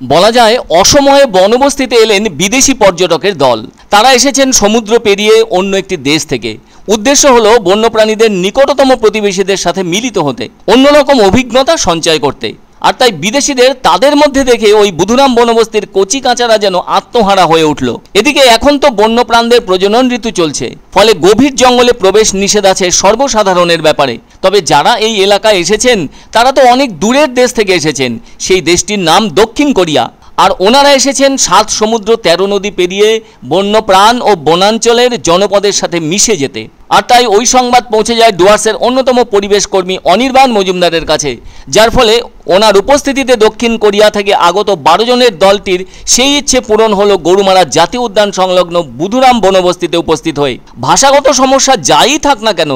বলা যায় অসময়ে বনবস্তিতে এলেন বিদেশি পর্যটকের দল। তারা এসেছেন সমুদ্র পেরিয়ে অন্য একটি দেশ থেকে। উদ্দেশ্য হলো বন্যপ্রাণীদের নিকটতম প্রতিবেশীদের সাথে মিলিত হতে, অন্যরকম অভিজ্ঞতা সঞ্চয় করতে। আর তাই বিদেশিদের তাদের মধ্যে দেখে ওই বুধুরাম বনবস্তির কচি কাঁচারা যেন আত্মহারা হয়ে উঠল। এদিকে এখন তো বন্যপ্রাণীদের প্রজনন ঋতু চলছে, ফলে গভীর জঙ্গলে প্রবেশ নিষেধ আছে সর্বসাধারণের ব্যাপারে। তবে যারা এই এলাকায় এসেছেন তারা তো অনেক দূরের দেশ থেকে এসেছেন। সেই দেশটির নাম দক্ষিণ কোরিয়া। আর ওনারা এসেছেন 7 সমুদ্র 13 নদী পেরিয়ে বন্যপ্রাণ ও বনাঞ্চলের জনপদের সাথে মিশে যেতে। আর তাই ওই সংবাদ পৌঁছে যায় ডুয়ার্সের অন্যতম পরিবেশ কর্মী অনির্বাণ মজুমদারের কাছে, যার ফলে ওনার উপস্থিতিতে দক্ষিণ কোরিয়া থেকে আগত 12 জনের দলটির সেই ইচ্ছে পূরণ হলো গরুমারা জাতীয় উদ্যান সংলগ্ন বুধুরাম বনবস্তিতে উপস্থিত হয়ে। ভাষাগত সমস্যা যাই থাক না কেন,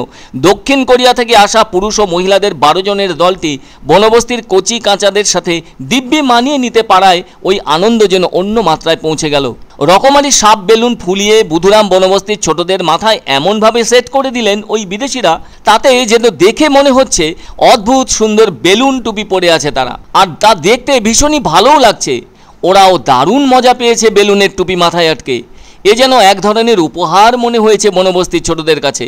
দক্ষিণ কোরিয়া থেকে আসা পুরুষ ও মহিলাদের 12 জনের দলটি বনবস্তির কচি কাঁচাদের সাথে দিব্যি মানিয়ে নিতে পারায় ওই আনন্দ যেন অন্য মাত্রায় পৌঁছে গেল। রকমারি সাপ বেলুন ফুলিয়ে বুধুরাম বনবস্তির ছোটদের মাথায় এমনভাবে সেট করে দিলেন ওই বিদেশিরা, তাতে যেন দেখে মনে হচ্ছে অদ্ভুত সুন্দর বেলুন টুপি পরে আছে তারা। আর তা দেখতে ভীষণই ভালোও লাগছে। ওরাও দারুণ মজা পেয়েছে বেলুনের টুপি মাথায় আটকে। এ যেন এক ধরনের উপহার মনে হয়েছে বনবস্তির ছোটদের কাছে।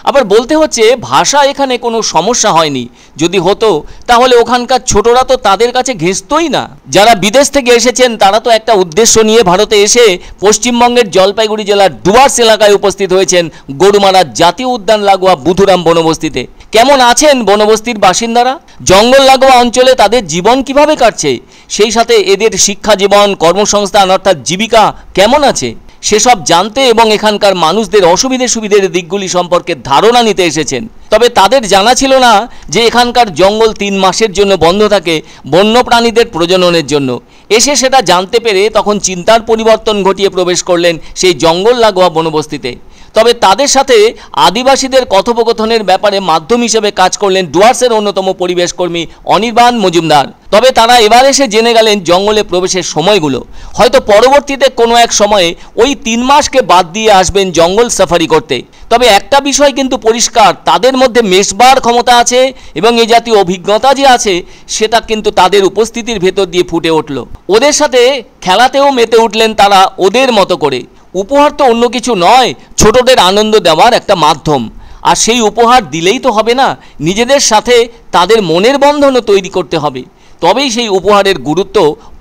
আবার বলতে হচ্ছে ভাষা এখানে কোনো সমস্যা হয়নি। যদি হতো তাহলে ওখানকার ছোটরা তো তাদের কাছে ঘেঁষতই না। যারা বিদেশ থেকে এসেছেন তারা তো একটা উদ্দেশ্য নিয়ে ভারতে এসে পশ্চিমবঙ্গের জলপাইগুড়ি জেলার ডুয়ার্স এলাকায় উপস্থিত হয়েছেন গরুমারা জাতীয় উদ্যান লাগোয়া বুধুরাম বনবস্তিতে। কেমন আছেন বনবস্তির বাসিন্দারা? জঙ্গল লাগোয়া অঞ্চলে তাদের জীবন কিভাবে কাটছে? সেই সাথে এদের শিক্ষা জীবন, কর্মসংস্থান অর্থাৎ জীবিকা কেমন আছে সেসব জানতে এবং এখানকার মানুষদের সুবিধের দিকগুলি সম্পর্কে ধারণা নিতে এসেছেন। তবে তাদের জানা ছিল না যে এখানকার জঙ্গল 3 মাসের জন্য বন্ধ থাকে বন্যপ্রাণীদের প্রজননের জন্য। এসে সেটা জানতে পেরে তখন চিন্তার পরিবর্তন ঘটিয়ে প্রবেশ করলেন সেই জঙ্গল লাগোয়া বনবস্তিতে। তবে তাদের সাথে আদিবাসীদের কথোপকথনের ব্যাপারে মাধ্যম হিসেবে কাজ করলেন ডুয়ার্সের অন্যতম পরিবেশ কর্মী অনির্বাণ মজুমদার। তবে তারা এবার এসে জেনে গেলেন জঙ্গলে প্রবেশের সময়গুলো। হয়তো পরবর্তীতে কোনো এক সময়ে ওই 3 মাসকে বাদ দিয়ে আসবেন জঙ্গল সাফারি করতে। তবে একটা বিষয় কিন্তু পরিষ্কার, তাদের মধ্যে মেশবার ক্ষমতা আছে এবং এই জাতীয় অভিজ্ঞতা যে আছে সেটা কিন্তু তাদের উপস্থিতির ভেতর দিয়ে ফুটে উঠল। ওদের সাথে খেলাতেও মেতে উঠলেন তারা ওদের মতো করে। উপহার তো অন্য কিছু নয়, ছোটদের আনন্দ দেওয়ার একটা মাধ্যম। আর সেই উপহার দিলেই তো হবে না, নিজেদের সাথে তাদের মনের বন্ধনও তৈরি করতে হবে। তবেই সেই উপহারের গুরুত্ব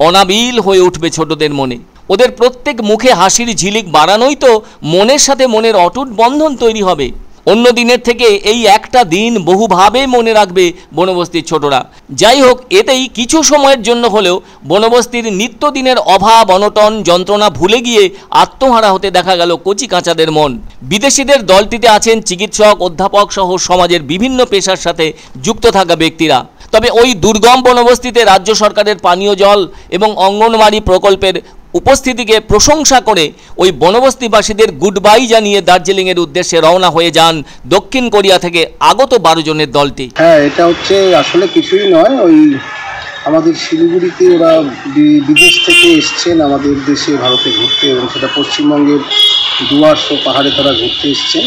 অনাবিল হয়ে উঠবে ছোটদের মনে। ওদের প্রত্যেক মুখে হাসির ঝিলিক বাড়ানোই তো মনের সাথে মনের অটুট বন্ধন তৈরি হবে। অন্য দিনের থেকে এই একটা দিন বহুভাবে মনে রাখবে বনবস্তির ছোটরা। যাই হোক, এতেই কিছু সময়ের জন্য হলেও বনবস্তির নিত্যদিনের অভাব অনটন যন্ত্রণা ভুলে গিয়ে আত্মহারা হতে দেখা গেল কচি কাঁচাদের মন। বিদেশিদের দলটিতে আছেন চিকিৎসক, অধ্যাপক সহ সমাজের বিভিন্ন পেশার সাথে যুক্ত থাকা ব্যক্তিরা। তবে ওই দুর্গম বনবস্তিতে রাজ্য সরকারের পানীয় জল এবং অঙ্গনওয়াড়ি প্রকল্পের উপস্থিতিকে প্রশংসা করে ওই বনবস্তিবাসীদের গুড বাই জানিয়ে দার্জিলিংয়ের উদ্দেশ্যে রওনা হয়ে যান দক্ষিণ কোরিয়া থেকে আগত 12 জনের দলটি। হ্যাঁ, এটা হচ্ছে আসলে কিছুই নয়, ওই আমাদের শিলিগুড়িতে ওরা বিদেশ থেকে এসছেন আমাদের দেশে ভারতে ঘুরতে, এবং সেটা পশ্চিমবঙ্গের ডুয়ার্স ও পাহাড়ে তারা ঘুরতে এসছেন।